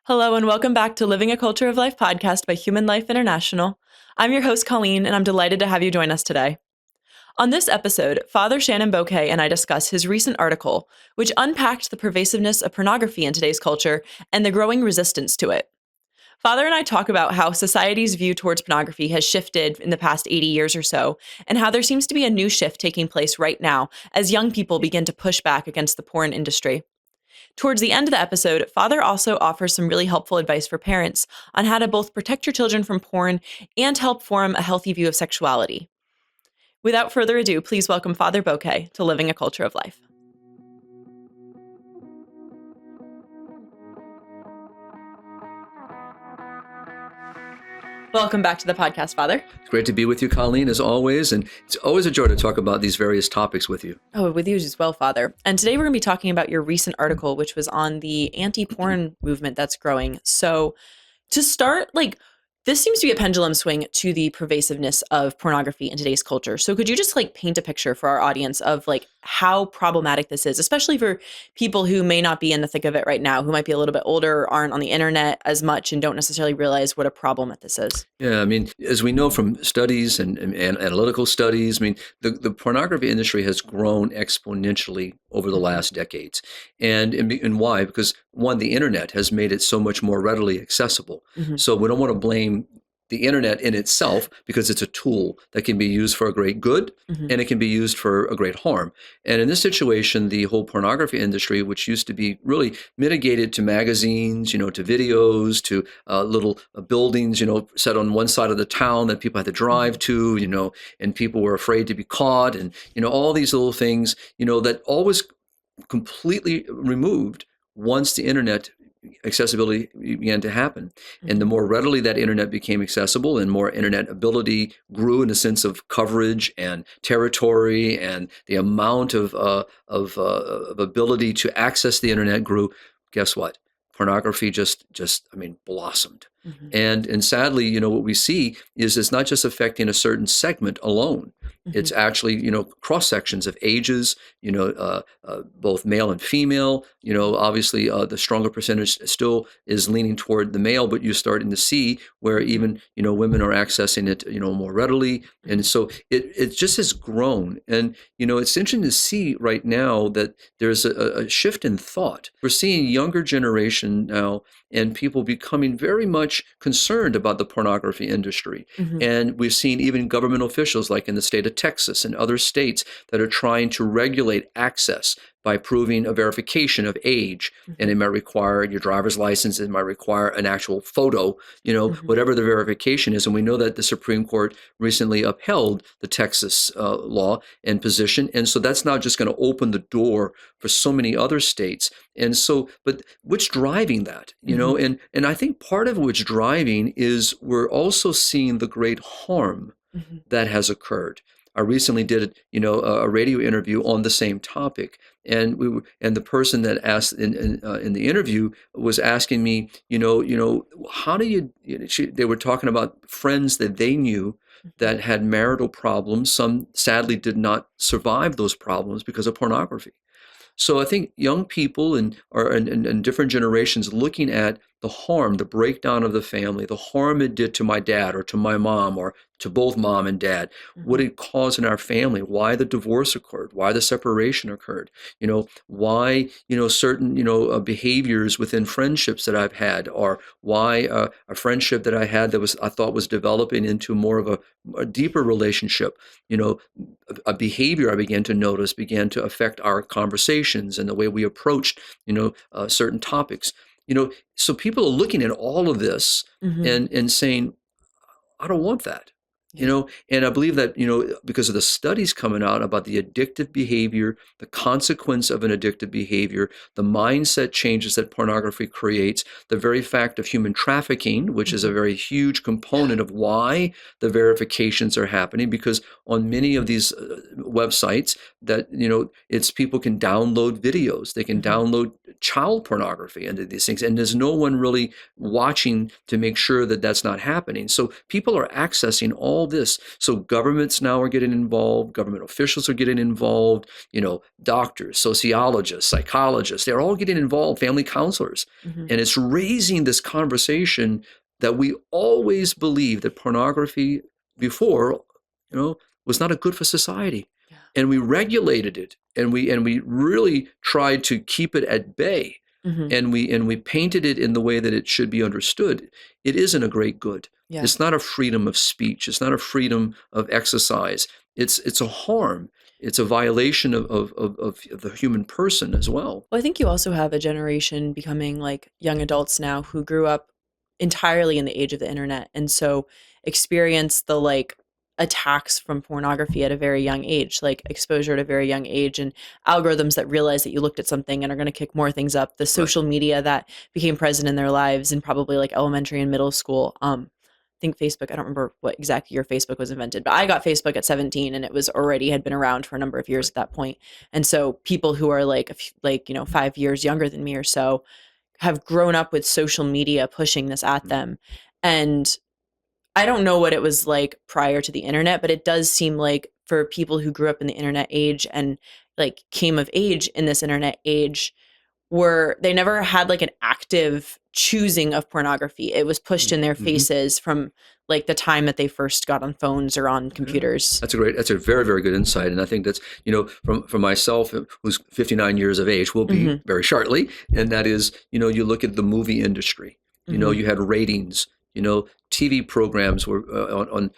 Hello, and welcome back to Living a Culture of Life podcast by Human Life International. I'm your host, Colleen, and I'm delighted to have you join us today. On this episode, Father Shenan Boquet and I discuss his recent article, which unpacked the pervasiveness of pornography in today's culture and the growing resistance to it. Father and I talk about how society's view towards pornography has shifted in the past 80 years or so, and how there seems to be a new shift taking place right now as young people begin to push back against the porn industry. Towards the end of the episode, Father also offers some really helpful advice for parents on how to both protect your children from porn and help form a healthy view of sexuality. Without further ado, please welcome Father Boquet to Living a Culture of Life. Welcome back to the podcast, Father. It's great to be with you, Colleen, as always, and it's always a joy to talk about these various topics with you. Oh, with you as well, Father. And today we're going to be talking about your recent article, which was on the anti-porn movement that's growing. So to start, this seems to be a pendulum swing to the pervasiveness of pornography in today's culture. So could you just paint a picture for our audience of how problematic this is, especially for people who may not be in the thick of it right now, who might be a little bit older, aren't on the internet as much, and don't necessarily realize what a problem that this is? Yeah, I mean, as we know from studies and analytical studies, I mean, the pornography industry has grown exponentially over the last decades. And why? Because one, the internet has made it so much more readily accessible. Mm-hmm. So we don't want to blame the internet in itself, because it's a tool that can be used for a great good, mm-hmm. and it can be used for a great harm. And in this situation, the whole pornography industry, which used to be really mitigated to magazines, to videos, to little buildings, set on one side of the town that people had to drive to, and people were afraid to be caught, and, all these little things, that all was completely removed once the internet accessibility began to happen. And the more readily that internet became accessible and more internet ability grew in the sense of coverage and territory, and the amount of ability to access the internet grew, guess what? Pornography just blossomed. Mm-hmm. And sadly, what we see is it's not just affecting a certain segment alone. Mm-hmm. It's actually, cross sections of ages, both male and female. Obviously the stronger percentage still is leaning toward the male, but you're starting to see where even, women are accessing it, more readily. And so it just has grown. And, it's interesting to see right now that there's a shift in thought. We're seeing younger generation now, and people becoming very much concerned about the pornography industry. Mm-hmm. And we've seen even government officials, like in the state of Texas and other states, that are trying to regulate access by proving a verification of age. Mm-hmm. And it might require your driver's license, it might require an actual photo, mm-hmm. whatever the verification is. And we know that the Supreme Court recently upheld the Texas law and position. And so that's now just going to open the door for so many other states. And so, but what's driving that, mm-hmm. and I think part of what's driving is we're also seeing the great harm mm-hmm. that has occurred. I recently did, a radio interview on the same topic, and the person that asked in the interview was asking me, how do you? They were talking about friends that they knew that had marital problems. Some sadly did not survive those problems because of pornography. So I think young people and different generations looking at the harm, the breakdown of the family, the harm it did to my dad or to my mom or to both mom and dad, mm-hmm. what it caused in our family, why the divorce occurred, why the separation occurred, why, certain, behaviors within friendships that I've had, or why a friendship that I had that I thought was developing into more of a deeper relationship, a behavior I began to notice began to affect our conversations and the way we approached, certain topics. So people are looking at all of this mm-hmm. and saying, I don't want that. And I believe that, because of the studies coming out about the addictive behavior, the consequence of an addictive behavior, the mindset changes that pornography creates, the very fact of human trafficking, which is a very huge component of why the verifications are happening, because on many of these websites that, it's people can download videos, they can download child pornography into these things, and there's no one really watching to make sure that that's not happening. So people are accessing all all this. So governments now are getting involved. Government officials are getting involved. Doctors, sociologists, psychologists, they're all getting involved, family counselors. Mm-hmm. And it's raising this conversation that we always believed that pornography before, was not good for society. Yeah. And we regulated it, and we really tried to keep it at bay. Mm-hmm. And we painted it in the way that it should be understood. It isn't a great good. Yeah. It's not a freedom of speech. It's not a freedom of exercise. It's a harm. It's a violation of the human person as well. Well, I think you also have a generation becoming like young adults now who grew up entirely in the age of the internet, and so experience the like attacks from pornography at a very young age, like exposure at a very young age, and algorithms that realize that you looked at something and are going to kick more things up, the social media that became present in their lives in probably like elementary and middle school. I think Facebook, I don't remember what exactly year Facebook was invented, but I got Facebook at 17 and it was already had been around for a number of years at that point. And so people who are like 5 years younger than me or so have grown up with social media pushing this at them. And I don't know what it was like prior to the internet, but it does seem like for people who grew up in the internet age and like came of age in this internet age, they never had like an active choosing of pornography. It was pushed in their faces from like the time that they first got on phones or on computers. That's a very, very good insight. And I think that's, from myself, who's 59 years of age, will be very shortly. And that is, you look at the movie industry, you had ratings, TV programs were on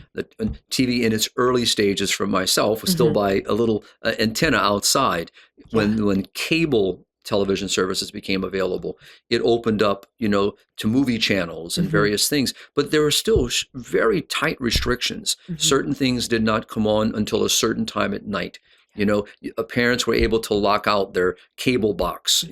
TV in its early stages for myself was still by a little antenna outside. When cable television services became available, it opened up, to movie channels and various things. But there were still very tight restrictions. Certain things did not come on until a certain time at night. Parents were able to lock out their cable box,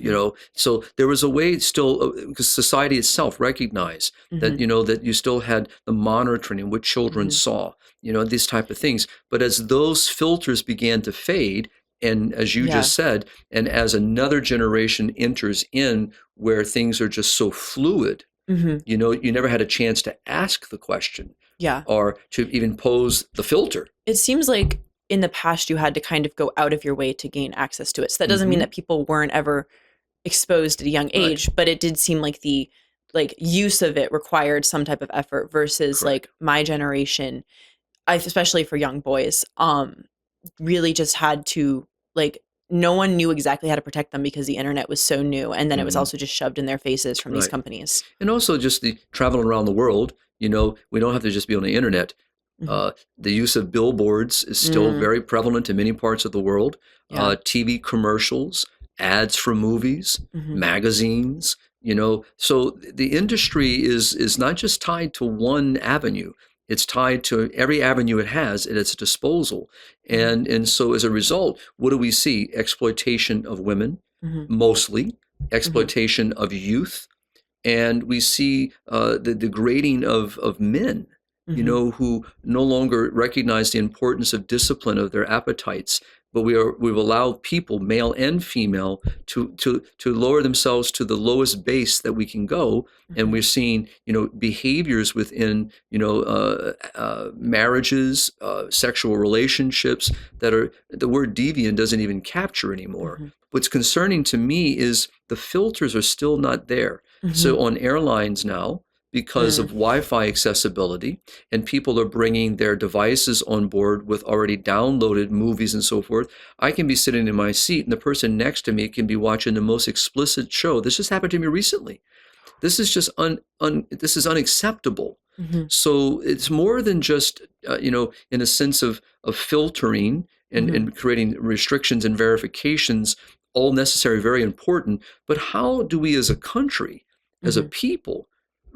so there was a way still, because society itself recognized that, that you still had the monitoring of what children saw, these type of things. But as those filters began to fade, and as you just said, and as another generation enters in where things are just so fluid, you never had a chance to ask the question or to even pose the filter. It seems like in the past you had to kind of go out of your way to gain access to it. So that doesn't mean that people weren't ever exposed at a young age, but it did seem like the use of it required some type of effort versus like my generation, especially for young boys, really just had to no one knew exactly how to protect them because the internet was so new. And then it was also just shoved in their faces from these companies. And also just the traveling around the world, we don't have to just be on the internet. The use of billboards is still very prevalent in many parts of the world. TV commercials, ads for movies, magazines, so the industry is not just tied to one avenue. It's tied to every avenue it has at its disposal. And so as a result, what do we see? Exploitation of women, mostly, exploitation of youth, and we see the degrading of men, who no longer recognize the importance of discipline of their appetites. But we've allowed people, male and female, to lower themselves to the lowest base that we can go, and we're seeing behaviors within marriages, sexual relationships that are the word deviant doesn't even capture anymore. What's concerning to me is the filters are still not there. So on airlines now, because of Wi-Fi accessibility, and people are bringing their devices on board with already downloaded movies and so forth, I can be sitting in my seat and the person next to me can be watching the most explicit show. This just happened to me recently. This is just this is unacceptable. So it's more than just in a sense of filtering and creating restrictions and verifications, all necessary, very important. But how do we as a country, as a people,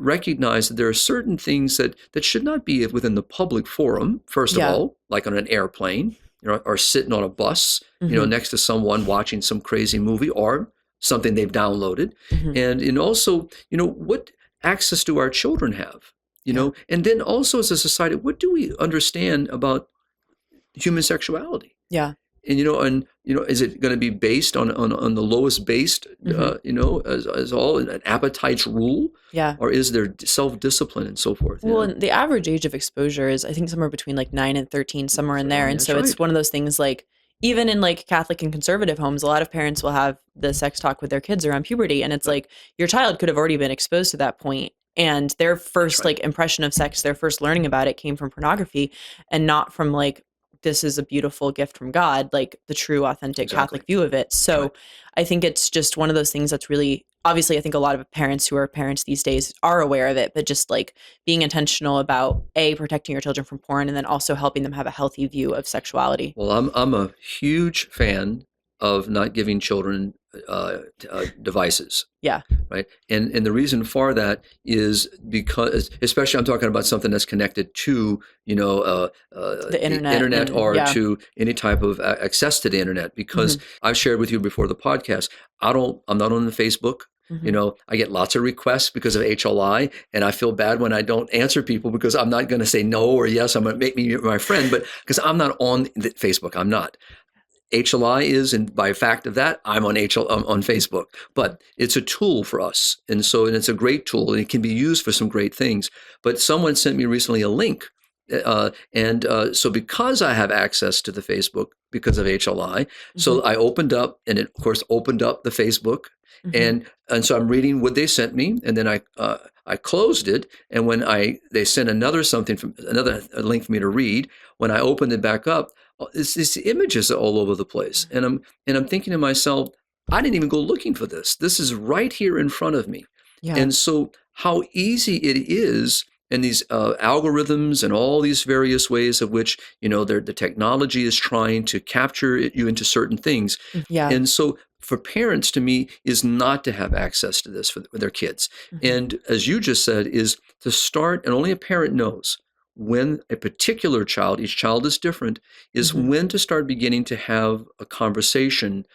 recognize that there are certain things that should not be within the public forum, first of all, like on an airplane, or sitting on a bus, next to someone watching some crazy movie or something they've downloaded. And also, what access do our children have? And then also as a society, what do we understand about human sexuality? Yeah. And is it going to be based on the lowest based, as all an appetite's rule? Yeah. Or is there self-discipline and so forth? Well, and the average age of exposure is, I think, somewhere between like 9 and 13, somewhere in there. And That's so it's right. one of those things like, even in like Catholic and conservative homes, a lot of parents will have the sex talk with their kids around puberty. And it's Right. like your child could have already been exposed to that point, and their first right. like impression of sex, their first learning about it came from pornography and not from like, this is a beautiful gift from God, like the true, authentic Exactly. Catholic view of it. That's right. So I think it's just one of those things that's really, obviously, I think a lot of parents who are parents these days are aware of it, but just like being intentional about protecting your children from porn, and then also helping them have a healthy view of sexuality. Well, I'm a huge fan of not giving children devices. Yeah. Right. And the reason for that is because, especially I'm talking about something that's connected to, The internet internet, and or yeah. to any type of access to the internet, because Mhm. I've shared with you before the podcast, I'm not on the Facebook. Mhm. I get lots of requests because of HLI, and I feel bad when I don't answer people, because I'm not going to say no or yes, I'm going to make me my friend, but because I'm not on the Facebook, I'm not. HLI is, and by fact of that, I'm on on Facebook. But it's a tool for us, and it's a great tool, and it can be used for some great things. But someone sent me recently a link, and so because I have access to the Facebook because of HLI, so Mhm. I opened up, and it of course opened up the Facebook, Mhm. and so I'm reading what they sent me, and then I closed it, and when they sent another link for me to read, when I opened it back up, it's images all over the place, Mhm. and I'm thinking to myself, I didn't even go looking for this. This is right here in front of me, Yeah. and so how easy it is. And these algorithms and all these various ways of which the technology is trying to capture you into certain things, Yeah. and so for parents, to me, is not to have access to this for their kids. Mhm. And as you just said, is to start, and only a parent knows when a particular child, each child is different, is Mhm. when to start beginning to have a conversation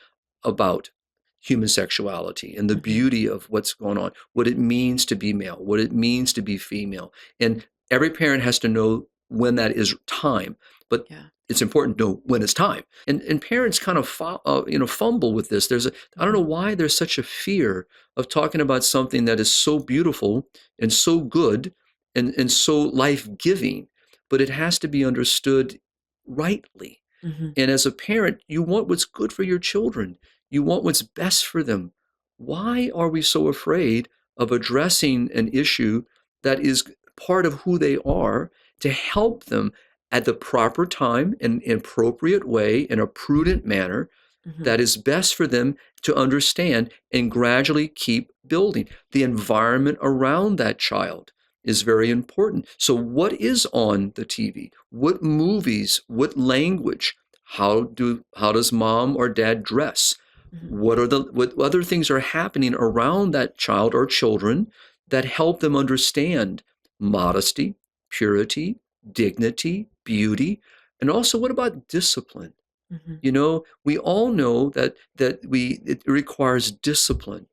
about human sexuality and the Mhm. beauty of what's going on, what it means to be male, what it means to be female. And every parent has to know when that is time, but Yeah. it's important to know when it's time. And parents kind of fumble with this. I don't know Mhm. why there's such a fear of talking about something that is so beautiful and so good and so life-giving, but it has to be understood rightly. Mhm. And as a parent, you want what's good for your children. You want what's best for them. Why are we so afraid of addressing an issue that is part of who they are, to help them at the proper time, in an appropriate way, in a prudent manner Mhm. that is best for them to understand, and gradually keep building? The environment around that child is very important. So what is on the TV? What movies? What language? How does mom or dad dress? Mhm. What other things are happening around that child or children that help them understand modesty, purity, dignity, beauty, and also what about discipline? Mhm. We all know that it requires discipline,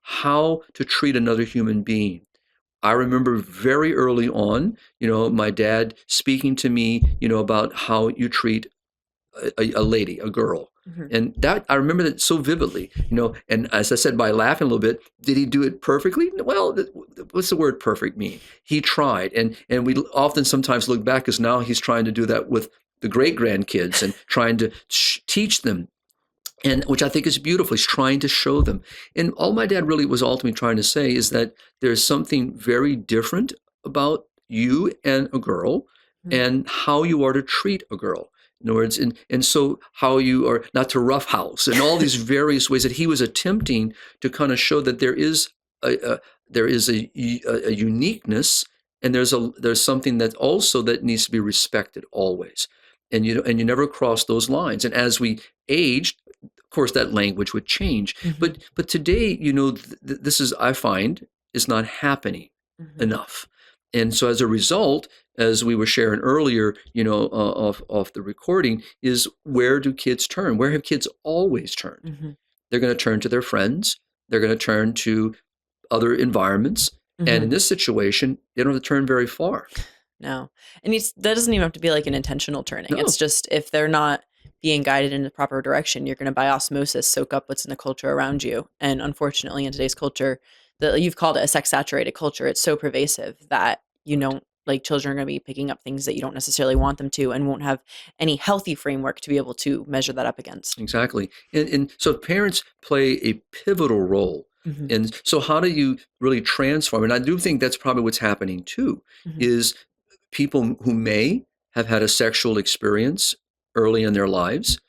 how to treat another human being. I remember very early on, my dad speaking to me, about how you treat a lady, a girl. Mhm. And that I remember that so vividly, and as I said, by laughing a little bit, did he do it perfectly? Well, what's the word perfect mean? He tried. And we often sometimes look back, because now he's trying to do that with the great grandkids and trying to teach them, and which I think is beautiful. He's trying to show them. And all my dad really was ultimately trying to say is that there's something very different about you and a girl, Mhm. and how you are to treat a girl. In other words, and so how you are not to roughhouse, and all these various ways that he was attempting to kind of show that a, there is a uniqueness, and there's something that also that needs to be respected always, and you never cross those lines. And as we aged, of course, that language would change. Mhm. But today, this is, I find, is not happening Mhm. enough. And so as a result, as we were sharing earlier, off the recording, is where do kids turn? Where have kids always turned? Mhm. They're going to turn to their friends. They're going to turn to other environments. And in Mhm. this situation, they don't have to turn very far. No. And that doesn't even have to be like an intentional turning. It's No, just if they're not being guided in the proper direction, you're going to by osmosis soak up what's in the culture around you. And unfortunately, in today's culture, you've called it a sex saturated culture. It's so pervasive that you Right. know, like children are going to be picking up things that you don't necessarily want them to, and won't have any healthy framework to be able to measure that up against. Exactly. And so parents play a pivotal role. Hmm. And so how do you really transform? And I do think that's probably what's happening too, Hmm. is people who may have had a sexual experience early in their lives,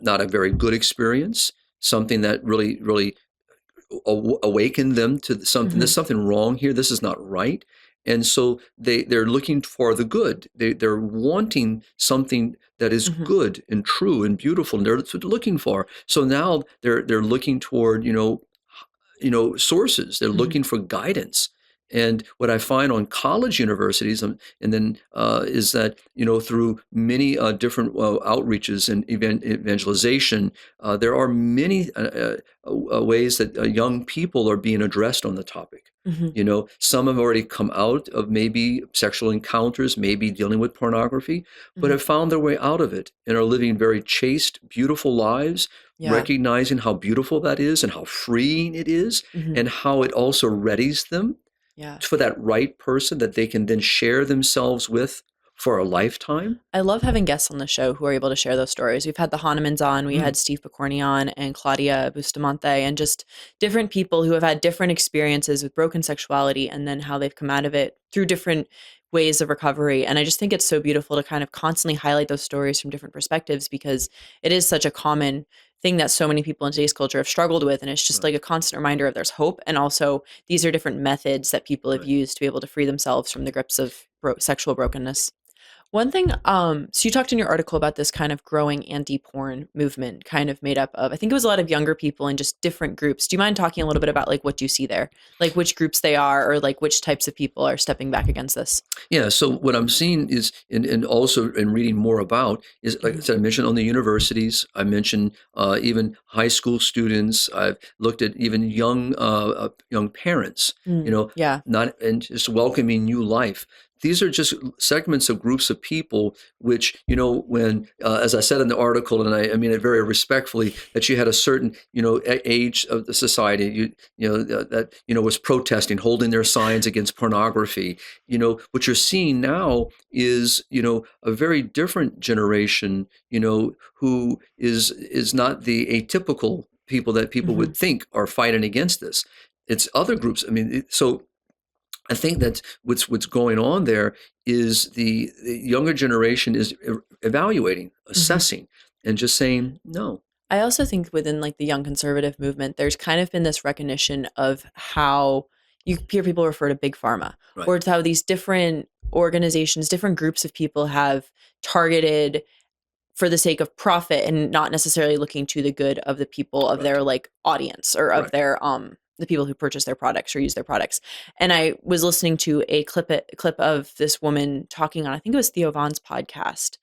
not a very good experience, something that really awaken them to something. Hmm. There's something wrong here. This is not right. And so they're looking for the good. They're wanting something that is Hmm. good and true and beautiful. And that's what they're looking for. So now they're looking toward sources. They're Hmm. looking for guidance. And what I find on college universities, and then is that through many different outreaches and evangelization, there are many ways that young people are being addressed on the topic. Hmm. Some have already come out of maybe sexual encounters, maybe dealing with pornography, but Hmm. have found their way out of it and are living very chaste, beautiful lives, Yeah. recognizing how beautiful that is and how freeing it is, Hmm. and how it also readies them Yeah. for that right person that they can then share themselves with for a lifetime. I love having guests on the show who are able to share those stories. We've had the Hahnemans on, we Mm, had Steve Picorni on, and Claudia Bustamante, and just different people who have had different experiences with broken sexuality and then how they've come out of it through different ways of recovery. And I just think it's so beautiful to kind of constantly highlight those stories from different perspectives, because it is such a common thing that so many people in today's culture have struggled with. And it's just like right, a constant reminder of there's hope. And also, these are different methods that people have right. used to be able to free themselves from the grips of sexual brokenness. One thing, so you talked in your article about this kind of growing anti-porn movement, kind of made up of, I think it was a lot of younger people in just different groups. Do you mind talking a little bit about like what you see there, like which groups they are, or like which types of people are stepping back against this? Yeah, so what I'm seeing is, and also in reading more about, is like I Hmm. said, I mentioned on the universities, I mentioned even high school students. I've looked at even young parents, Mm, yeah. not and just welcoming new life. These are just segments of groups of people, which when, as I said in the article, and I mean it very respectfully, that you had a certain age of the society, that was protesting, holding their signs against pornography. What you're seeing now is a very different generation, who is not the atypical people that people Hmm. would think are fighting against this. It's other groups. I mean, so I think that what's going on there is the younger generation is evaluating, Hmm. assessing, and just saying no. I also think within like the young conservative movement, there's kind of been this recognition of how you hear people refer to big pharma, Right, or to how these different organizations, different groups of people have targeted for the sake of profit and not necessarily looking to the good of the people of right, their like audience, or of correct. their the people who purchase their products or use their products. And I was listening to a clip of this woman talking on, I think it was Theo Vaughn's podcast,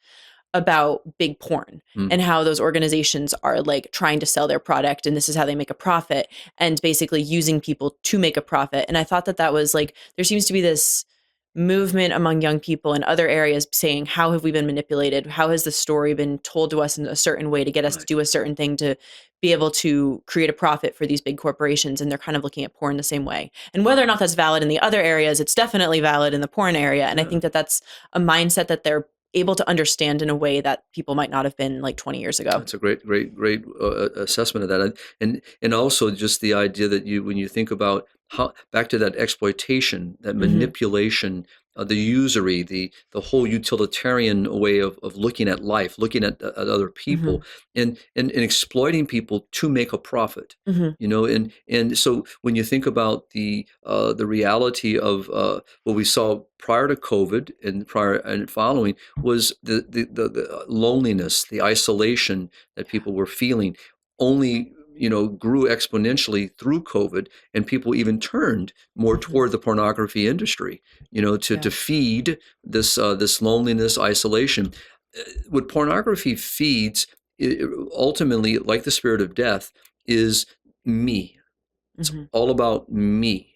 about big porn Mm, and how those organizations are like trying to sell their product, and this is how they make a profit, and basically using people to make a profit. And I thought that that was like, there seems to be this movement among young people in other areas saying, how have we been manipulated, how has the story been told to us in a certain way to get us to right. do a certain thing to be able to create a profit for these big corporations. And they're kind of looking at porn the same way, and whether or Wow. not that's valid in the other areas, it's definitely valid in the porn area. And I Yeah. think that that's a mindset that they're able to understand in a way that people might not have been like 20 years ago. That's a great assessment of that, and also just the idea that when you think about how back to that exploitation, that Hmm. manipulation, the usury, the whole utilitarian way of looking at life, looking at other Hmm. people, and exploiting people to make a profit. Hmm. And so when you think about the reality of what we saw prior to COVID and prior and following was the loneliness, the isolation that Yeah. people were feeling, only grew exponentially through COVID, and people even turned more Hmm. toward the pornography industry, to Yeah. feed this loneliness, isolation. What pornography feeds, ultimately, like the spirit of death, is me. It's Hmm. all about me,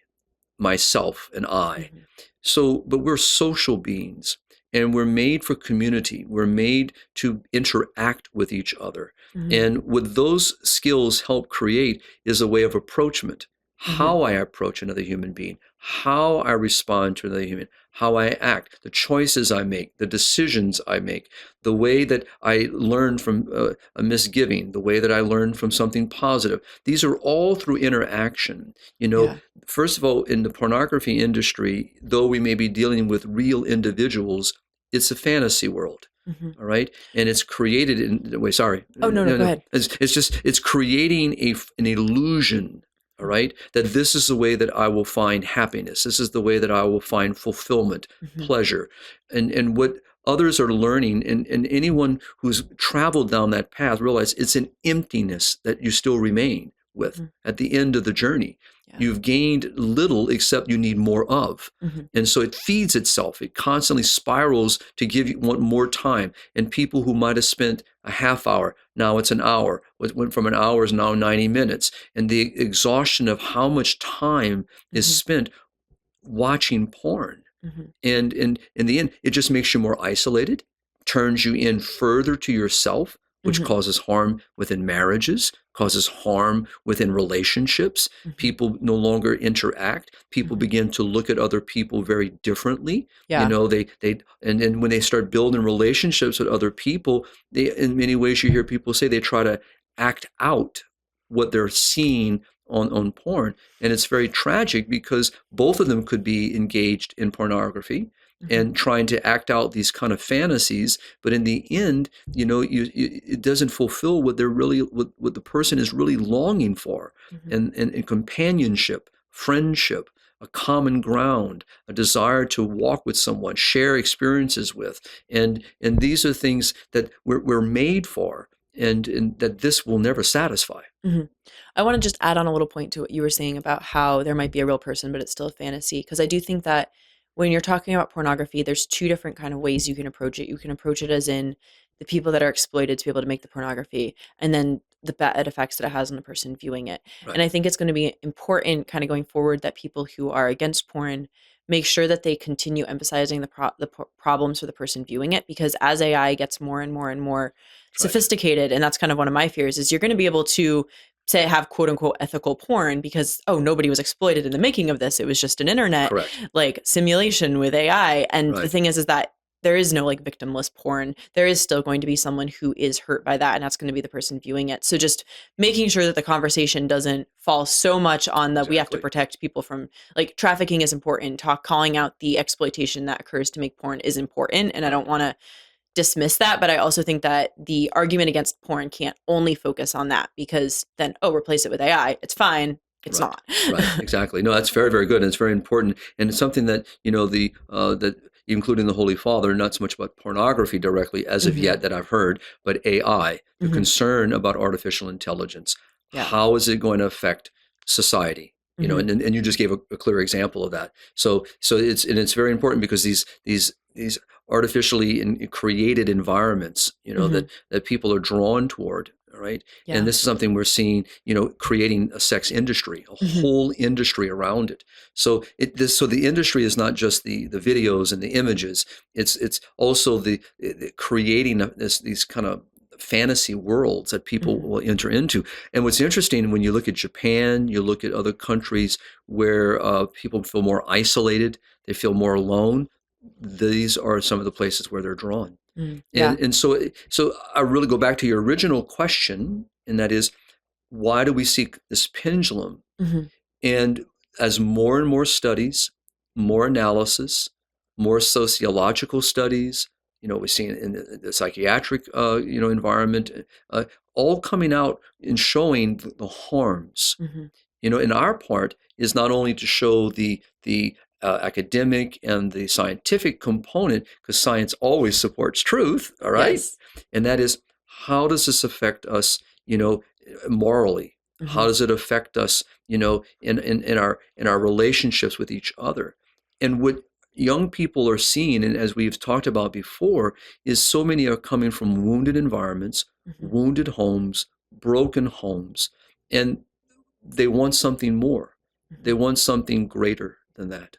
myself, and I. Hmm. So, but we're social beings. and we're made for community. We're made to interact with each other. And what those skills help create is a way of approachment. How I approach another human being, how I respond to another human, how I act, the choices I make, the decisions I make, the way that I learn from a misgiving, the way that I learn from something positive. These are all through interaction. Yeah. First of all, in the pornography industry, though we may be dealing with real individuals, it's a fantasy world. All right, and it's created in a way. Sorry. Oh, no, go ahead. It's creating an illusion. All right, that this is the way that I will find happiness. This is the way that I will find fulfillment, pleasure, and what others are learning, and anyone who's traveled down that path realize it's an emptiness that you still remain with at the end of the journey. Yeah. You've gained little except you need more of. And so it feeds itself. It constantly spirals to give you want more time. And people who might have spent a half hour, now it's an hour. What went from an hour is now 90 minutes. And the exhaustion of how much time is spent watching porn. And in the end, it just makes you more isolated, turns you in further to yourself, which causes harm within marriages, causes harm within relationships. People no longer interact. People begin to look at other people very differently. Yeah. And when they start building relationships with other people, they, in many ways, you hear people say they try to act out what they're seeing on porn. And it's very tragic because both of them could be engaged in pornography and trying to act out these kind of fantasies, but in the end, it doesn't fulfill what what the person is really longing for, and companionship, friendship, a common ground, a desire to walk with someone, share experiences with, and these are things that we're made for, and that this will never satisfy. I want to just add on a little point to what you were saying about how there might be a real person, but it's still a fantasy, because I do think that when you're talking about pornography, there's two different kind of ways you can approach it. You can approach it as in the people that are exploited to be able to make the pornography, and then the bad effects that it has on the person viewing it. Right. And I think it's going to be important kind of going forward that people who are against porn make sure that they continue emphasizing the problems for the person viewing it, because as AI gets more and more and more sophisticated, and that's kind of one of my fears, is you're going to be able to say have quote unquote ethical porn because, oh, nobody was exploited in the making of this. It was just an internet like simulation with AI. And the thing is that there is no like victimless porn. There is still going to be someone who is hurt by that, and that's going to be the person viewing it. So just making sure that the conversation doesn't fall so much on the we have to protect people from, like, trafficking is important. Calling out the exploitation that occurs to make porn is important, and I don't want to dismiss that, but I also think that the argument against porn can't only focus on that, because then, replace it with AI. It's fine. It's not. Right. Exactly. No, that's very, very good. And it's very important. And it's something that, that including the Holy Father, not so much about pornography directly as of yet that I've heard, but AI, the concern about artificial intelligence. Yeah. How is it going to affect society? And you just gave a clear example of that. So it's very important, because these artificially created environments, that people are drawn toward. All right. Yeah. And this is something we're seeing, creating a sex industry, a whole industry around it. So the industry is not just the videos and the images. It's also the creating these kind of fantasy worlds that people will enter into. And what's interesting, when you look at Japan, you look at other countries where people feel more isolated, they feel more alone. These are some of the places where they're drawn. And so I really go back to your original question, and that is, why do we see this pendulum? And as more and more studies, more analysis, more sociological studies, we're seeing in the psychiatric, environment, all coming out and showing the harms. And our part is not only to show the academic and the scientific component, because science always supports truth, all right? Yes. And that is, how does this affect us, morally? How does it affect us, in our relationships with each other? And what young people are seeing, and as we've talked about before, is so many are coming from wounded environments, wounded homes, broken homes, and they want something more. They want something greater than that.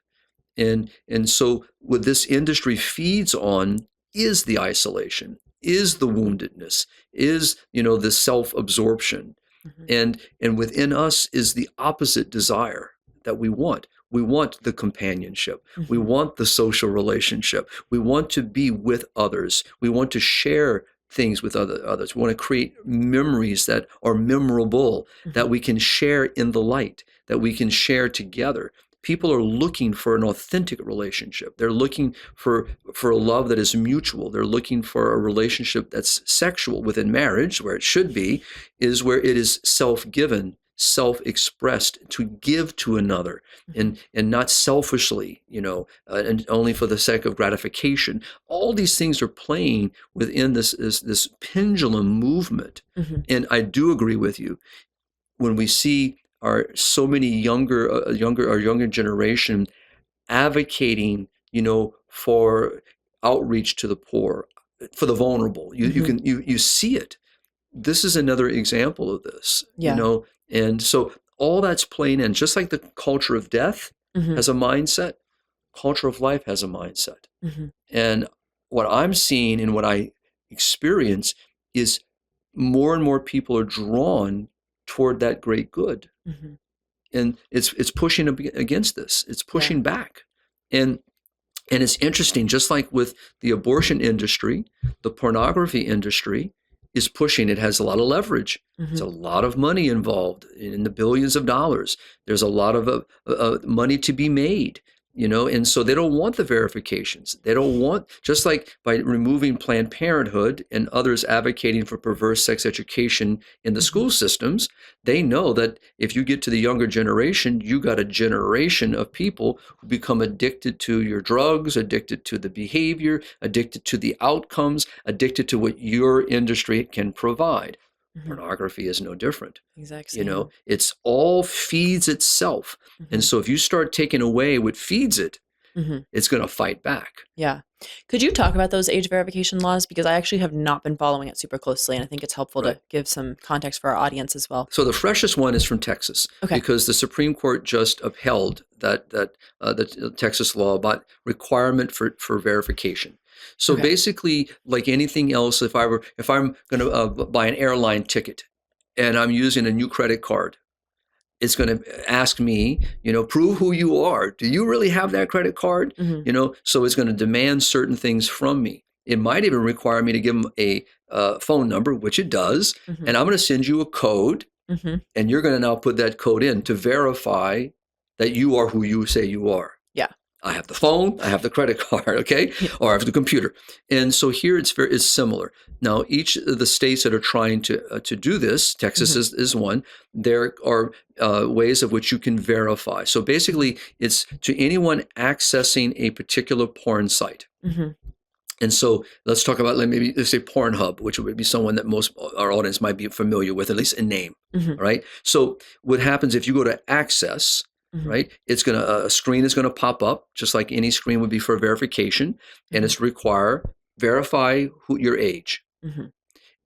And so what this industry feeds on is the isolation, is the woundedness, is, the self-absorption. Mhm. And within us is the opposite desire that we want. We want the companionship. We Mhm. want the social relationship. We want to be with others. We want to share things with others. We want to create memories that are memorable, that Mhm. we can share in the light, that we can share together. People are looking for an authentic relationship. They're looking for a love that is mutual. They're looking for a relationship that's sexual within marriage, where it should be, is where it is self-given, self-expressed, to give to another, Mhm. and not selfishly, and only for the sake of gratification. All these things are playing within this pendulum movement. Mhm. And I do agree with you when we see our so many younger generation advocating, for outreach to the poor, for the vulnerable. Mhm. You see it. This is another example of this, Yeah. and so all that's playing in, just like the culture of death Mhm. has a mindset, culture of life has a mindset. Mhm. And what I'm seeing and what I experience is more and more people are drawn toward that great good. Mhm. And it's pushing against this. It's Yeah. pushing back. And and it's interesting, just like with the abortion industry, the pornography industry is pushing. It has a lot of leverage. There's Mhm. a lot of money involved, in the billions of dollars. There's a lot of money to be made, and so they don't want the verifications. They don't want, just like by removing Planned Parenthood and others advocating for perverse sex education in the Mhm. school systems, they know that if you get to the younger generation, you got a generation of people who become addicted to your drugs, addicted to the behavior, addicted to the outcomes, addicted to what your industry can provide. Mhm. Pornography is no different. Exact same. It's all feeds itself. And Mhm. so if you start taking away what feeds it, Mhm. it's going to fight back. Yeah. Could you talk about those age verification laws? Because I actually have not been following it super closely, and I think it's helpful Right. to give some context for our audience as well. So the freshest one is from Texas, Okay. because the Supreme Court just upheld the Texas law about requirement for verification. So Okay. basically, like anything else, if I'm going to buy an airline ticket and I'm using a new credit card, it's going to ask me, prove who you are. Do you really have that credit card? Mhm. So it's going to demand certain things from me. It might even require me to give them a phone number, which it does, Mhm. and I'm going to send you a code, Mhm. and you're going to now put that code in to verify that you are who you say you are. Yeah. I have the phone, I have the credit card, okay, Yeah. or I have the computer. And so here it's similar. Now, each of the states that are trying to do this, Texas Mhm. is one. There are ways of which you can verify. So Mhm. basically, it's to anyone accessing a particular porn site. Mhm. And so let's talk about, let's say Pornhub, which would be someone that most our audience might be familiar with, at least in name. Mhm. All right. So what happens if you go to access, Mhm. right? It's a screen is gonna pop up, just like any screen would be for verification, and Mhm. it's verify your age. Mhm.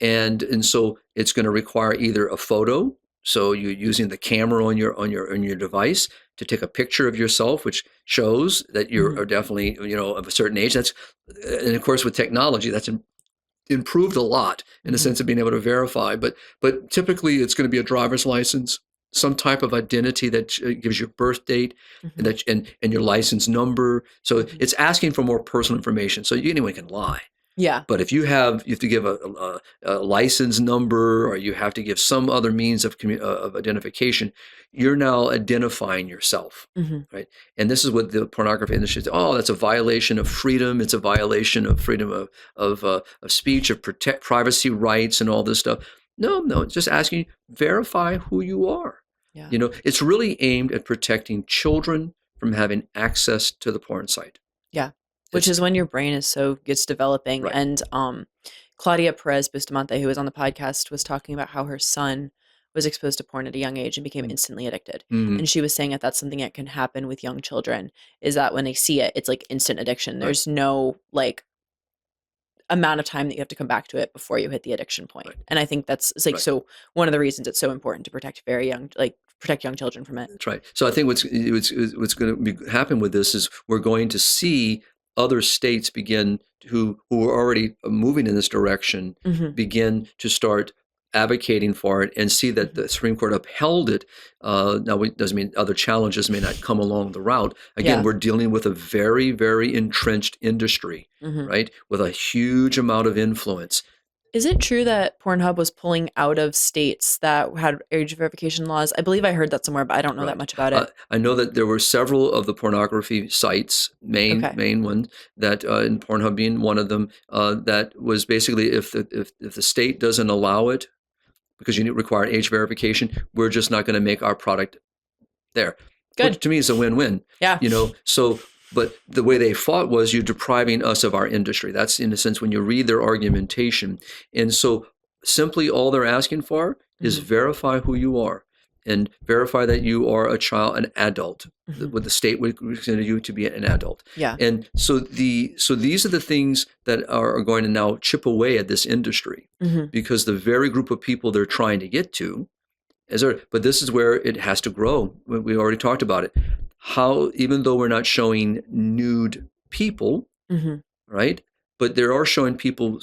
And so it's going to require either a photo, so you're using the camera on your device to take a picture of yourself, which shows that you Mhm. are definitely, of a certain age. And of course, with technology, that's improved a lot in the Mhm. sense of being able to verify. But typically, it's going to be a driver's license, some type of identity that gives your birth date, and Mhm. and your license number. So Mhm. it's asking for more personal information. So anyone can lie. Yeah. But if you have to give a license number, or you have to give some other means of identification, you're now identifying yourself, Mhm. right? And this is what the pornography industry says. Oh, that's a violation of freedom. It's a violation of freedom of speech, of protect privacy rights, and all this stuff. No, it's just asking you, verify who you are. Yeah. It's really aimed at protecting children from having access to the porn site. Yeah. Which It's is when your brain gets developing. right. And Claudia Perez Bustamante, who was on the podcast, was talking about how her son was exposed to porn at a young age and became instantly addicted. Mm, And she was saying that that's something that can happen with young children, is that when they see it, it's like instant addiction. right. There's no like amount of time that you have to come back to it before you hit the addiction point. Right. And I think that's it's like Right. so one of the reasons it's so important to protect protect young children from it. That's right. So I think what's going to happen with this is we're going to see other states begin who are already moving in this direction Mm-hmm. begin to start advocating for it and see that the Supreme Court upheld it. Now, it doesn't mean other challenges may not come along the route. Again, Yeah. we're dealing with a very, very entrenched industry, Mm-hmm. right, with a huge amount of influence. Is it true that Pornhub was pulling out of states that had age verification laws? I believe I heard that somewhere, but I don't know that Right. much about it. I know that there were several of the pornography sites, Okay. main one, that and Pornhub being one of them, that was basically if the state doesn't allow it because you require age verification, we're just not going to make our product there. Good. Which to me is a win-win. Yeah. So but the way they fought was you're depriving us of our industry. That's in a sense when you read their argumentation. And so simply all they're asking for is verify who you are and verify that you are a child, an adult. Mhm. What the state would consider you to be an adult. Yeah. And so these are the things that are going to now chip away at this industry Mhm. because the very group of people they're trying to get to but this is where it has to grow. We already talked about it. How, even though we're not showing nude people, Mhm. right? But there are showing people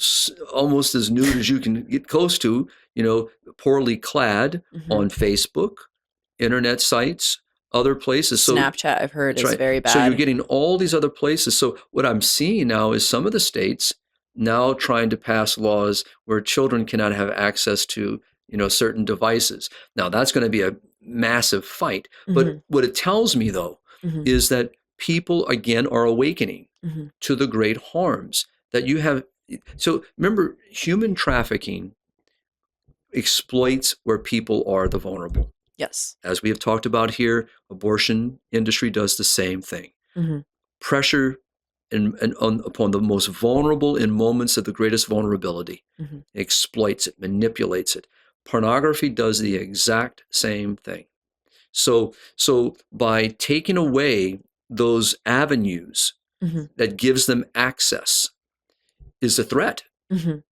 almost as nude as you can get close to, poorly clad Mhm. on Facebook, internet sites, other places. So Snapchat, I've heard, that's is right. very bad. So you're getting all these other places. So what I'm seeing now is some of the states now trying to pass laws where children cannot have access to certain devices. Now that's going to be a massive fight. But Mhm. what it tells me though Mhm. is that people again are awakening Mhm. to the great harms that you have. So remember, human trafficking exploits where people are the vulnerable. Yes. As we have talked about here, abortion industry does the same thing. Mhm. Pressure upon the most vulnerable in moments of the greatest vulnerability. Mhm. Exploits it, manipulates it. Pornography does the exact same thing. So by taking away those avenues Mhm. that gives them access is a threat. Mhm.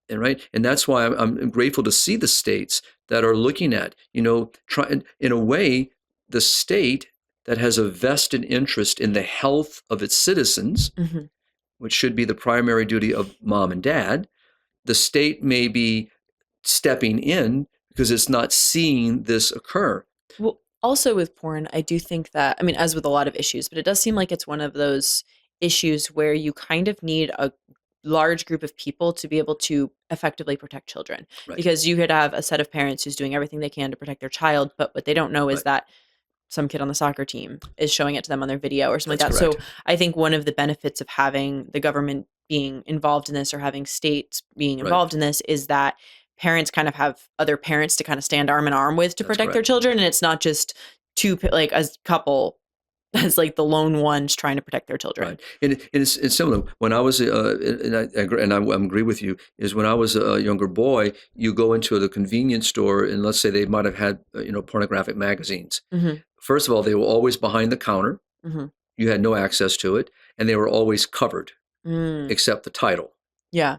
And that's why I'm grateful to see the states that are looking at, trying in a way, the state that has a vested interest in the health of its citizens, Mhm. which should be the primary duty of mom and dad. The state may be stepping in because it's not seeing this occur. Well, also with porn, I do think that, I mean, as with a lot of issues, but it does seem like it's one of those issues where you kind of need a large group of people to be able to effectively protect children. Right. Because you could have a set of parents who's doing everything they can to protect their child, but what they don't know is Right. that some kid on the soccer team is showing it to them on their video or something That's like that. correct. So I think one of the benefits of having the government being involved in this or having states being Right. involved in this is that parents kind of have other parents to kind of stand arm in arm with to That's protect their correct. children. And it's not just like a couple as like the lone ones trying to protect their children. Right, and it's similar. When I was, I agree with you. Is when I was a younger boy, you go into the convenience store, and let's say they might have had, pornographic magazines. Mhm. First of all, they were always behind the counter. Mhm. You had no access to it, and they were always covered, Mm. except the title. Yeah.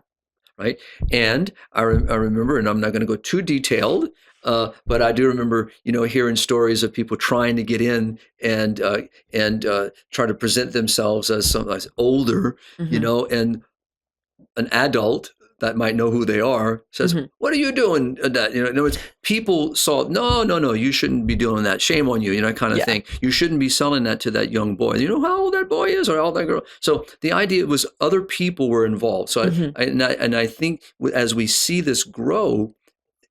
Right, and I remember, and I'm not going to go too detailed, but I do remember, hearing stories of people trying to get in and try to present themselves as older, Mhm. and an adult that might know who they are says, Mhm. "What are you doing?" That in other words, people saw, no, you shouldn't be doing that. Shame on you, kind of Yeah. thing. You shouldn't be selling that to that young boy. You know how old that boy is, or how old that girl. So the idea was other people were involved. So Mhm. I think as we see this grow,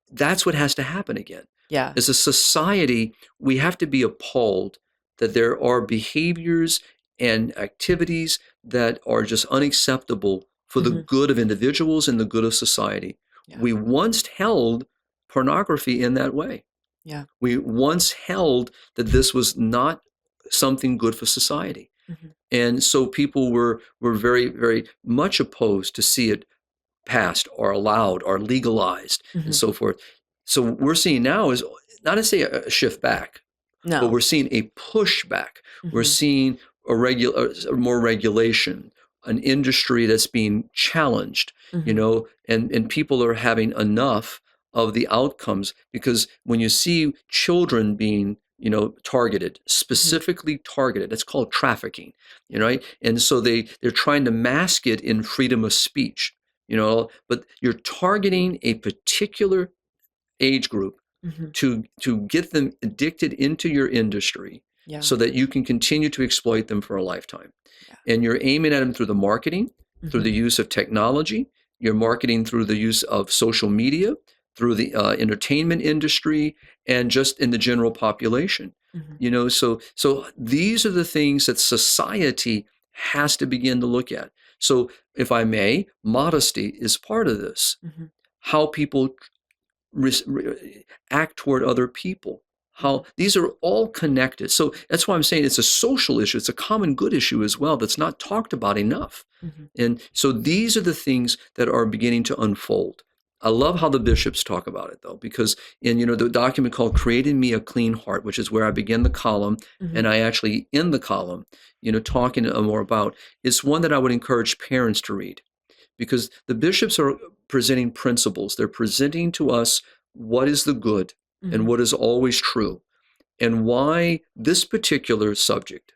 that's what has to happen again. Yeah. As a society, we have to be appalled that there are behaviors and activities that are just unacceptable for the Mhm. good of individuals and the good of society. Yeah. We once held pornography in that way. Yeah. We once held that this was not something good for society. Mhm. And so people were very, very much opposed to see it passed or allowed or legalized and Mhm. so forth. So what we're seeing now is not to say a shift back, but No. we're seeing a pushback. We're Mhm. seeing more regulation. an industry that's being challenged, Mm-hmm. and people are having enough of the outcomes, because when you see children being, targeted, Mm-hmm. specifically targeted, that's called trafficking, right? And so they're trying to mask it in freedom of speech, but you're targeting a particular age group Mm-hmm. to get them addicted into your industry Yeah. so that you can continue to exploit them for a lifetime. Yeah. And you're aiming at them through the marketing, through Mm-hmm. the use of technology, you're marketing through the use of social media, through the entertainment industry, and just in the general population. Mm-hmm. So these are the things that society has to begin to look at. So if I may, modesty is part of this. Mm-hmm. How people act toward other people. How these are all connected. So that's why I'm saying it's a social issue. It's a common good issue as well that's not talked about enough. Mm-hmm. And so these are the things that are beginning to unfold. I love how the bishops talk about it, though, because in the document called "Create in Me a Clean Heart," which is where I begin the column, Mm-hmm. and I actually end the column, talking more about, it's one that I would encourage parents to read, because the bishops are presenting principles. They're presenting to us what is the good and Mm-hmm. what is always true, and why this particular subject,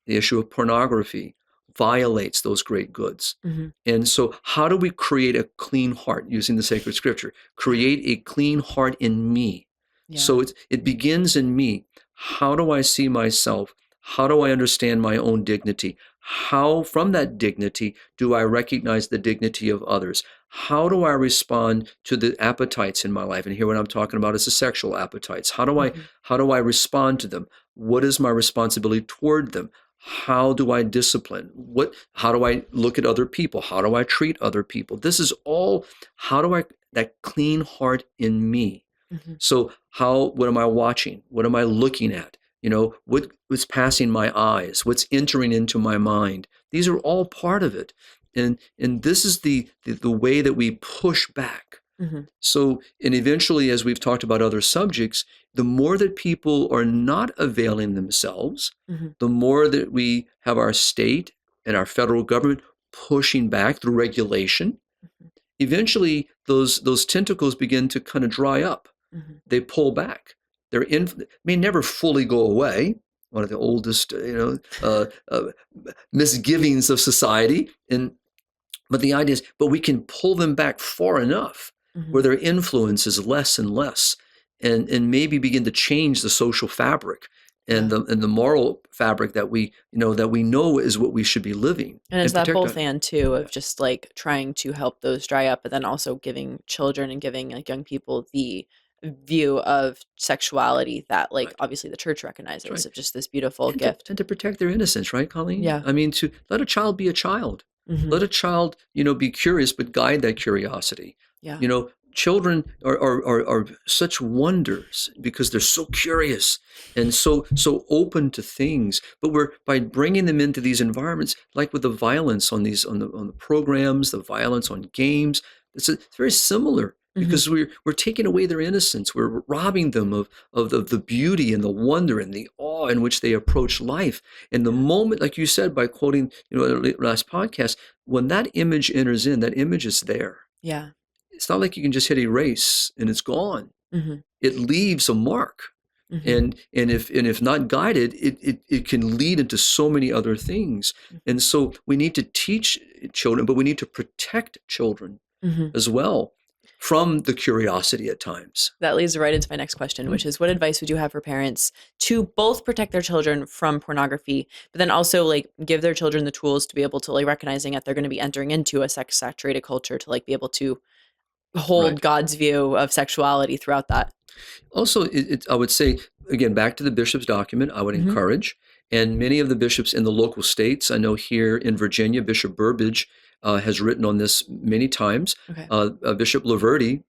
the issue of pornography, violates those great goods. Mm-hmm. And so, how do we create a clean heart using the sacred scripture? Create a clean heart in me. Yeah. So it begins in me. How do I see myself? How do I understand my own dignity? How, from that dignity, do I recognize the dignity of others? How do I respond to the appetites in my life? And here, what I'm talking about is the sexual appetites. Mm-hmm. How do I respond to them? What is my responsibility toward them? How do I discipline? How do I look at other people? How do I treat other people? This is all, that clean heart in me. Mm-hmm. So what am I watching? What am I looking at? What's passing my eyes? What's entering into my mind? These are all part of it. And this is the way that we push back. Mm-hmm. So, and eventually, as we've talked about other subjects, the more that people are not availing themselves, Mm-hmm. the more that we have our state and our federal government pushing back through regulation. Mm-hmm. Eventually, those tentacles begin to kind of dry up. Mm-hmm. They pull back. May never fully go away. One of the oldest, misgivings of society, but the idea is, but we can pull them back far enough Mm-hmm. where their influence is less and less, and maybe begin to change the social fabric and Yeah. the moral fabric that we know is what we should be living And is and that protect. both and too of just like trying to help those dry up, but then also giving children and giving like young people the view of sexuality that like Right. obviously the church That's recognizes right. of just this beautiful And gift. to protect their innocence, right, Colleen? Yeah. I mean, to let a child be a child. Mm-hmm. Let a child, be curious, but guide that curiosity. Yeah. Children are such wonders because they're so curious and so open to things. But by bringing them into these environments, like with the violence on the programs, the violence on games, it's very similar. Mm-hmm. Because we're taking away their innocence, we're robbing them of the beauty and the wonder and the awe in which they approach life. And the moment, like you said, by quoting the last podcast, when that image enters in, that image is there. Yeah. It's not like you can just hit erase and it's gone. Mm-hmm. It leaves a mark. Mm-hmm. And if not guided, it can lead into so many other things. Mm-hmm. And so we need to teach children, but we need to protect children Mm-hmm. as well from the curiosity at times. That leads right into my next question, which is what advice would you have for parents to both protect their children from pornography, but then also like give their children the tools to be able to like recognizing that they're going to be entering into a sex saturated culture to like be able to hold Right. God's view of sexuality throughout that. Also, I would say, again, back to the bishop's document, I would Mhm. encourage, and many of the bishops in the local states, I know here in Virginia, Bishop Burbidge has written on this many times. Okay. Bishop Laverty,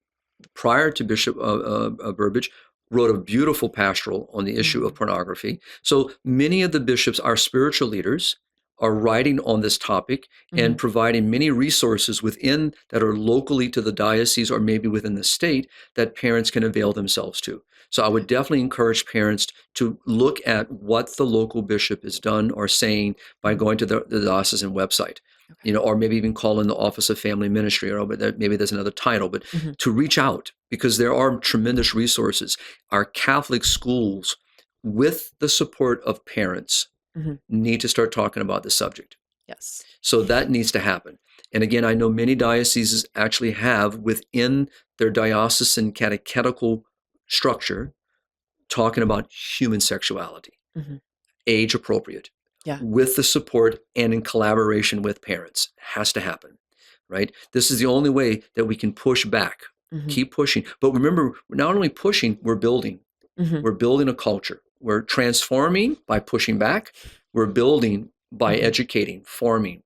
prior to Bishop Burbidge, wrote a beautiful pastoral on the issue of pornography. So many of the bishops, our spiritual leaders, are writing on this topic and providing many resources within that are locally to the diocese or maybe within the state that parents can avail themselves to. So I would definitely encourage parents to look at what the local bishop has done or saying by going to the diocesan website. or maybe even call in the Office of Family Ministry, or maybe there's another title, but Mm-hmm. to reach out, because there are tremendous resources. Our Catholic schools, with the support of parents, Mm-hmm. need to start talking about the subject. Yes. So that needs to happen. And again, I know many dioceses actually have within their diocesan catechetical structure talking about human sexuality, Mm-hmm. age appropriate, Yeah. with the support and in collaboration with parents. It has to happen, right? This is the only way that we can push back, Mm-hmm. keep pushing. But remember, we're not only pushing, we're building. Mm-hmm. We're building a culture. We're transforming by pushing back. We're building by Mm-hmm. educating, forming.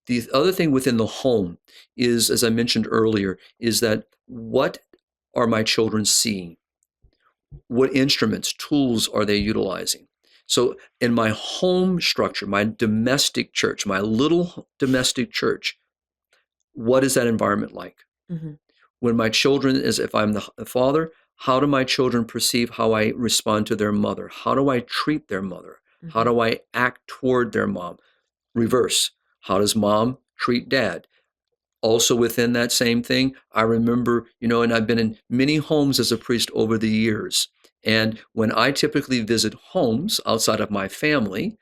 The other thing within the home is, as I mentioned earlier, is that what are my children seeing? What instruments, tools are they utilizing? So in my home structure, my domestic church, my little domestic church, what is that environment like? Mm-hmm. When my children, if I'm the father, how do my children perceive how I respond to their mother? How do I treat their mother? How do I act toward their mom? Reverse. How does mom treat dad? Also within that same thing, I remember, and I've been in many homes as a priest over the years. And when I typically visit homes outside of my family,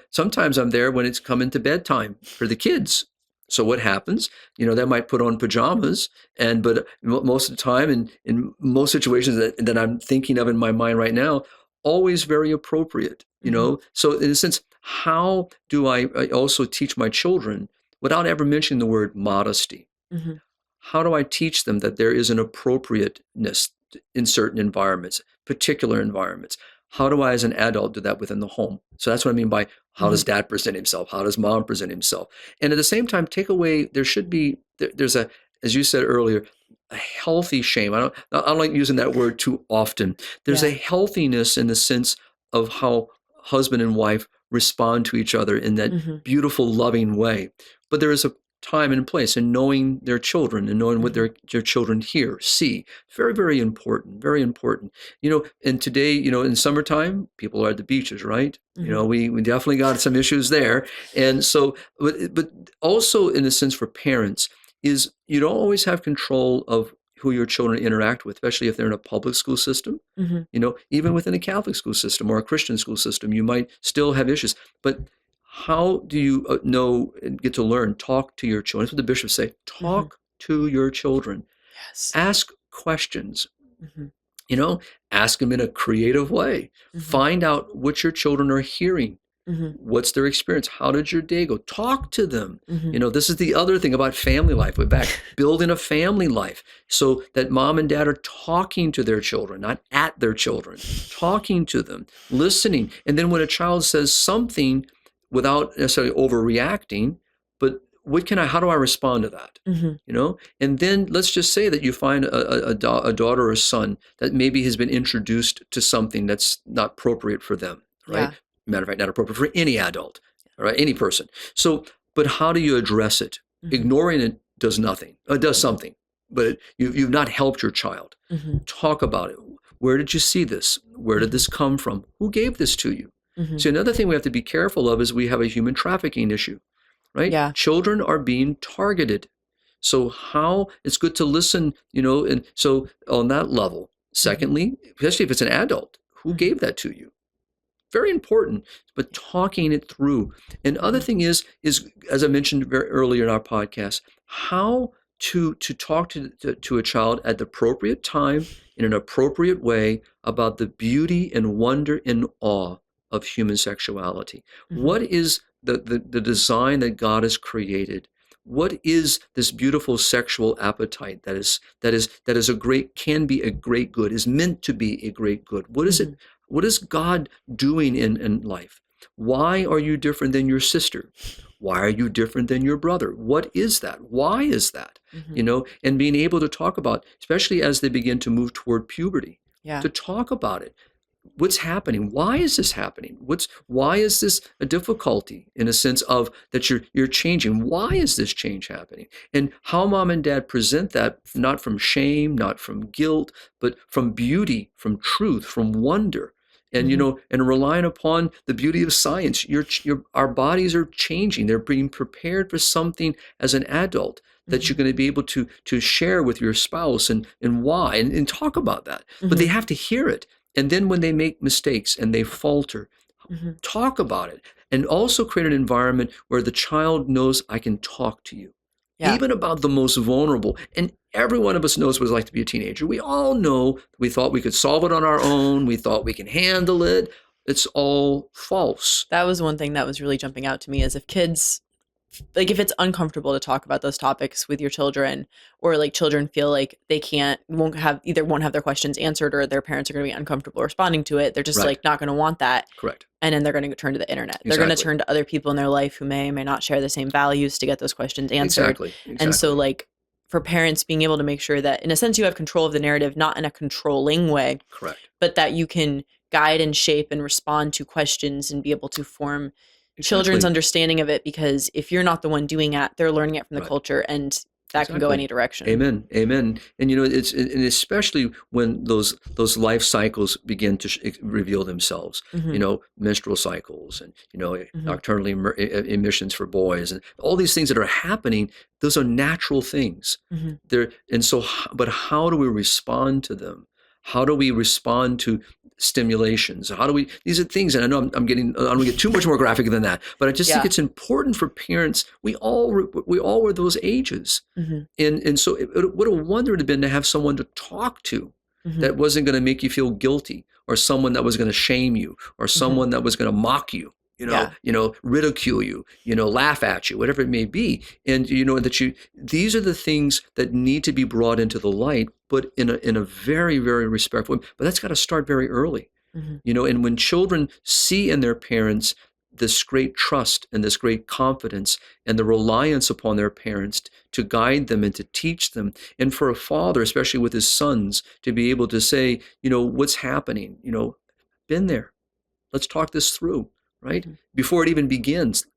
sometimes I'm there when it's coming to bedtime for the kids. So what happens? They might put on pajamas, but most of the time, in most situations that I'm thinking of in my mind right now, always very appropriate. So in a sense, how do I also teach my children without ever mentioning the word modesty? Mm-hmm. How do I teach them that there is an appropriateness in certain environments, particular environments? How do I, as an adult, do that within the home? So that's what I mean by how does dad present himself? How does mom present himself? And at the same time, there should be, there's as you said earlier, a healthy shame. I don't like using that word too often. There's a healthiness in the sense of how husband and wife respond to each other in that beautiful, loving way. But there is a time and place, and knowing their children and knowing what their children hear, see. Very, very important. Very important. And today, in summertime, people are at the beaches, right? We definitely got some issues there. And so, but also in a sense for parents is you don't always have control of who your children interact with, especially if they're in a public school system. Even within a Catholic school system or a Christian school system, you might still have issues. But how do you know and get to learn? Talk to your children. That's what the bishops say. Talk to your children. Yes. Ask questions. Ask them in a creative way. Find out what your children are hearing. What's their experience? How did your day go? Talk to them. This is the other thing about family life. We're back building a family life so that mom and dad are talking to their children, not at their children, talking to them, listening. And then when a child says something without necessarily overreacting, but how do I respond to that? And then let's just say that you find a daughter or a son that maybe has been introduced to something that's not appropriate for them, right? Yeah. Matter of fact, not appropriate for any adult, all right, any person. So, but how do you address it? Ignoring it does nothing. It does something, but you've not helped your child. Talk about it. Where did you see this? Where did this come from? Who gave this to you? So another thing we have to be careful of is we have a human trafficking issue, right? Yeah. Children are being targeted. So how it's good to listen, and so on that level. Secondly, especially if it's an adult, who gave that to you? Very important, but talking it through. And other thing is as I mentioned very earlier in our podcast, how to talk to a child at the appropriate time in an appropriate way about the beauty and wonder and awe of human sexuality. What is the design that God has created? What is this beautiful sexual appetite that is can be a great good, is meant to be a great good? What is it? What is God doing in life? Why are you different than your sister? Why are you different than your brother? What is that? Why is that? And being able to talk about, especially as they begin to move toward puberty, to talk about it. What's happening? Why is this happening? Why is this a difficulty in a sense of that you're changing? Why is this change happening? And how mom and dad present that, not from shame, not from guilt, but from beauty, from truth, from wonder. and and relying upon the beauty of science. Our bodies are changing. They're being prepared for something as an adult that you're going to be able to share with your spouse and why and talk about that. But they have to hear it. And then when they make mistakes and they falter, talk about it, and also create an environment where the child knows I can talk to you, even about the most vulnerable. And every one of us knows what it's like to be a teenager. We all know we thought we could solve it on our own. We thought we can handle it. It's all false. That was one thing that was really jumping out to me, is if kids, like if it's uncomfortable to talk about those topics with your children, or like children feel like they won't have their questions answered, or their parents are going to be uncomfortable responding to it. They're just like not going to want that. Correct. And then they're going to turn to the internet. Exactly. They're going to turn to other people in their life who may or may not share the same values to get those questions answered. Exactly. And so like for parents being able to make sure that in a sense you have control of the narrative, not in a controlling way. Correct. But that you can guide and shape and respond to questions and be able to form children's understanding of it, because if you're not the one doing it, they're learning it from the culture, and that can go any direction. Amen. And it's and especially when those life cycles begin to reveal themselves. Menstrual cycles and nocturnal emissions for boys, and all these things that are happening. Those are natural things. But how do we respond to them? How do we respond to stimulations? These are things, and I know I don't want to get too much more graphic than that, but I just think it's important for parents. We all were those ages. And so what a wonder it would have been to have someone to talk to that wasn't going to make you feel guilty, or someone that was going to shame you, or someone that was going to mock you. Ridicule you, laugh at you, whatever it may be. And these are the things that need to be brought into the light, but in a very, very respectful way. But that's got to start very early. And when children see in their parents this great trust and this great confidence and the reliance upon their parents to guide them and to teach them, and for a father, especially with his sons, to be able to say, what's happening, been there. Let's talk this through. Right? Before it even begins,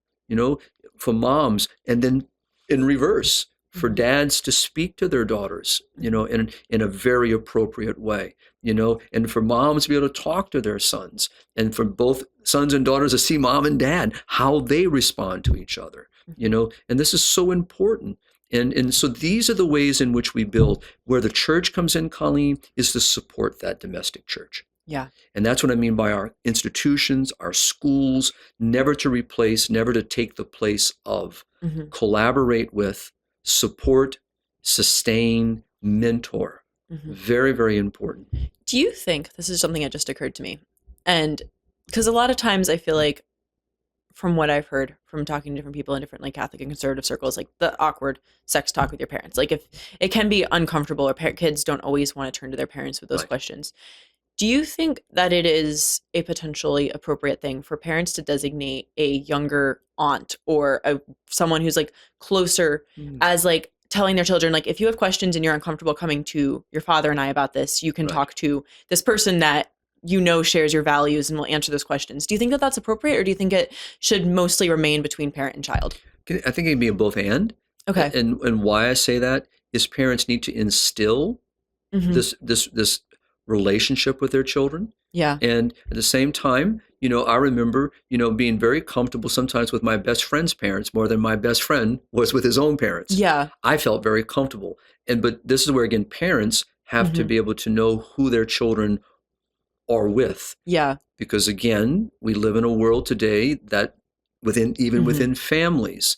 for moms, and then in reverse, for dads to speak to their daughters, in a very appropriate way, and for moms to be able to talk to their sons, and for both sons and daughters to see mom and dad, how they respond to each other, and this is so important. And so these are the ways in which we build. Where the church comes in, Colleen, is to support that domestic church. Yeah. And that's what I mean by our institutions, our schools, never to replace, never to take the place of, collaborate with, support, sustain, mentor. Very, very important. Do you think, this is something that just occurred to me, and because a lot of times I feel like, from what I've heard from talking to different people in different like Catholic and conservative circles, like the awkward sex talk with your parents, like if it can be uncomfortable, or kids don't always want to turn to their parents with those questions. Do you think that it is a potentially appropriate thing for parents to designate a younger aunt or someone who's like closer as like telling their children, like, if you have questions and you're uncomfortable coming to your father and I about this, you can talk to this person that shares your values and will answer those questions. Do you think that that's appropriate, or do you think it should mostly remain between parent and child? I think it can be a both and. Okay. And why I say that is parents need to instill this relationship with their children. Yeah. And at the same time, I remember, being very comfortable sometimes with my best friend's parents more than my best friend was with his own parents. Yeah. I felt very comfortable. But this is where, again, parents have to be able to know who their children are with. Yeah. Because again, we live in a world today that within families,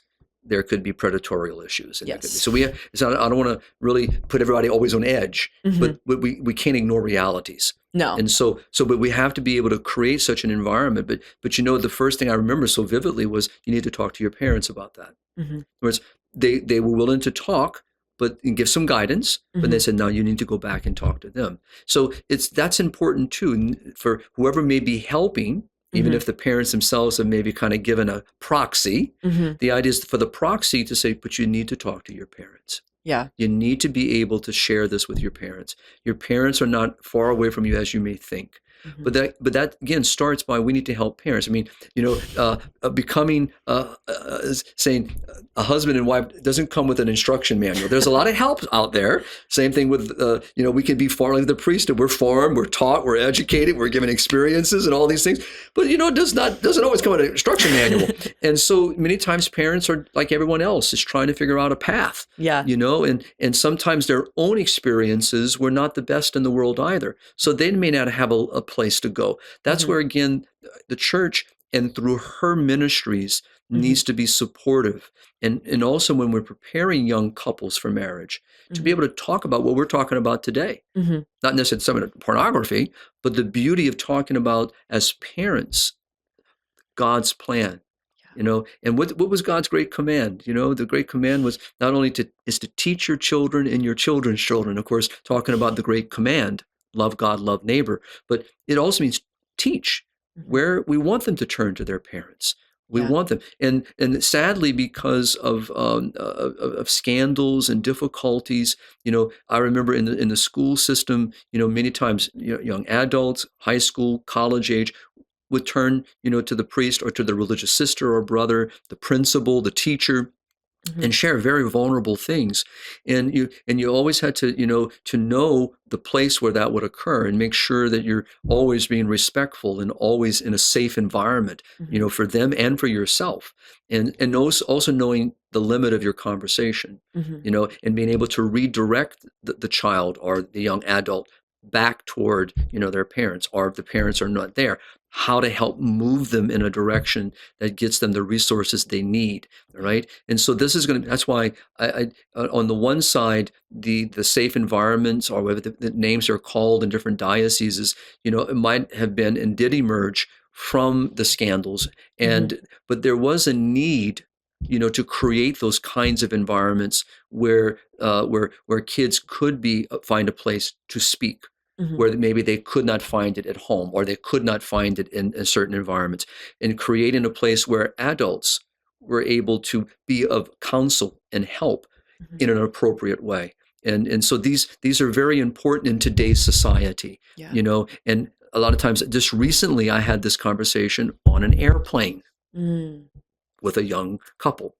there could be predatorial issues. And so I don't want to really put everybody always on edge, but we can't ignore realities. No. And but we have to be able to create such an environment. But the first thing I remember so vividly was you need to talk to your parents about that. In other words, they were willing to talk, and give some guidance, but they said, no, you need to go back and talk to them. So that's important too, for whoever may be helping. Even if the parents themselves have maybe kind of given a proxy, the idea is for the proxy to say, but you need to talk to your parents. Yeah. You need to be able to share this with your parents. Your parents are not far away from you as you may think. But that again starts by, we need to help parents. I mean, becoming saying a husband and wife doesn't come with an instruction manual. There's a lot of help out there. Same thing with, we can be formed like the priesthood. We're formed, we're taught, we're educated, we're given experiences and all these things. But, it doesn't always come with an instruction manual. And so many times parents are like everyone else, is trying to figure out a path. Yeah. And sometimes their own experiences were not the best in the world either. So they may not have a place to go. That's where, again, the church and through her ministries needs to be supportive. And also when we're preparing young couples for marriage, to be able to talk about what we're talking about today, not necessarily some of the pornography, but the beauty of talking about as parents, God's plan, and what was God's great command? The great command was not only to teach your children and your children's children, of course, talking about the great command, love God, love neighbor, but it also means teach where we want them to turn to their parents. We want them, and sadly, because of scandals and difficulties, I remember in the school system, many times young adults, high school, college age, would turn to the priest or to the religious sister or brother, the principal, the teacher, and share very vulnerable things. And you always had to know the place where that would occur and make sure that you're always being respectful and always in a safe environment, for them and for yourself. And also knowing the limit of your conversation, and being able to redirect the child or the young adult back toward, their parents, or if the parents are not there, how to help move them in a direction that gets them the resources they need, right? And so that's why I on the one side, the safe environments, or whatever the names are called in different dioceses, it might have been and did emerge from the scandals, but there was a need, to create those kinds of environments where kids could find a place to speak, where maybe they could not find it at home, or they could not find it in certain environments, and creating a place where adults were able to be of counsel and help in an appropriate way. And so these are very important in today's society, and a lot of times, just recently I had this conversation on an airplane with a young couple.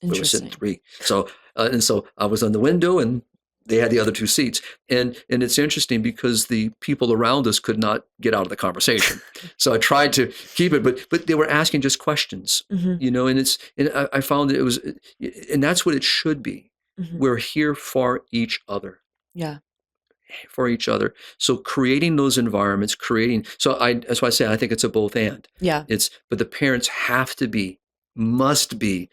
We were sitting three. So I was on the window and they had the other two seats. And it's interesting because the people around us could not get out of the conversation. So I tried to keep it, but they were asking just questions, and I found that it was, and that's what it should be. We're here for each other. Yeah. For each other. So creating those environments, that's why I say I think it's a both and. Yeah. But the parents must be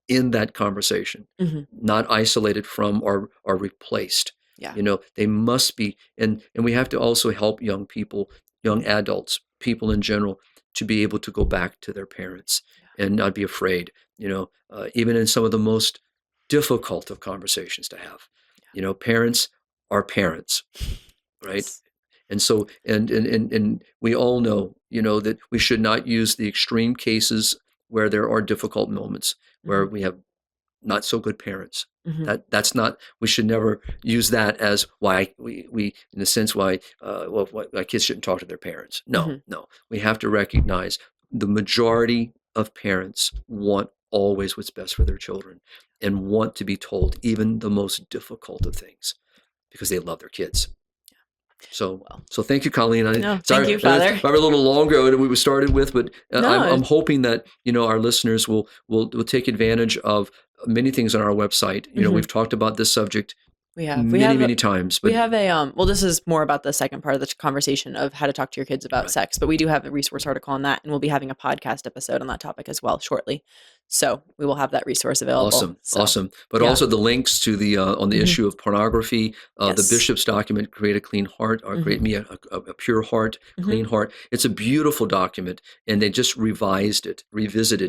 in that conversation, not isolated from or replaced. Yeah. They must be, and we have to also help young people, young adults, people in general, to be able to go back to their parents and not be afraid, even in some of the most difficult of conversations to have. Parents are parents, right? Yes. And so, and we all know, that we should not use the extreme cases where there are difficult moments, where we have not so good parents. That's not, we should never use that as why we in a sense, why kids shouldn't talk to their parents. No. We have to recognize the majority of parents want always what's best for their children and want to be told even the most difficult of things, because they love their kids. So thank you, Colleen. Thank you, Father. Probably a little longer than we started with, but I'm hoping that our listeners will take advantage of many things on our website. We've talked about this subject many times. But we have a this is more about the second part of the conversation of how to talk to your kids about sex, but we do have a resource article on that, and we'll be having a podcast episode on that topic as well shortly. So we will have that resource available. Awesome. But also the links to the on the issue of pornography, the bishop's document, Create a Clean Heart, or Create Me a Pure Heart, Clean Heart. It's a beautiful document, and they just revisited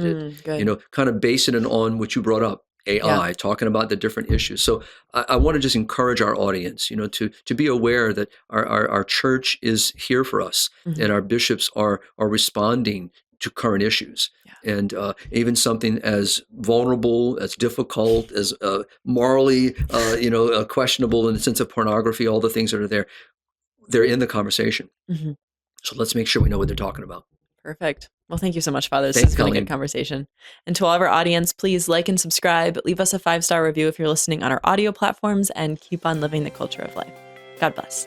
it, good. kind of basing it on what you brought up. AI, talking about the different issues. So I want to just encourage our audience, to be aware that our church is here for us, and our bishops are responding to current issues. And even something as vulnerable, as difficult, as morally, questionable in the sense of pornography, all the things that are there, they're in the conversation. So let's make sure we know what they're talking about. Perfect. Well, thank you so much, Father. This Thanks, has been a Colleen. good conversation. And to all of our audience, please like and subscribe. Leave us a 5-star review if you're listening on our audio platforms, and keep on living the culture of life. God bless.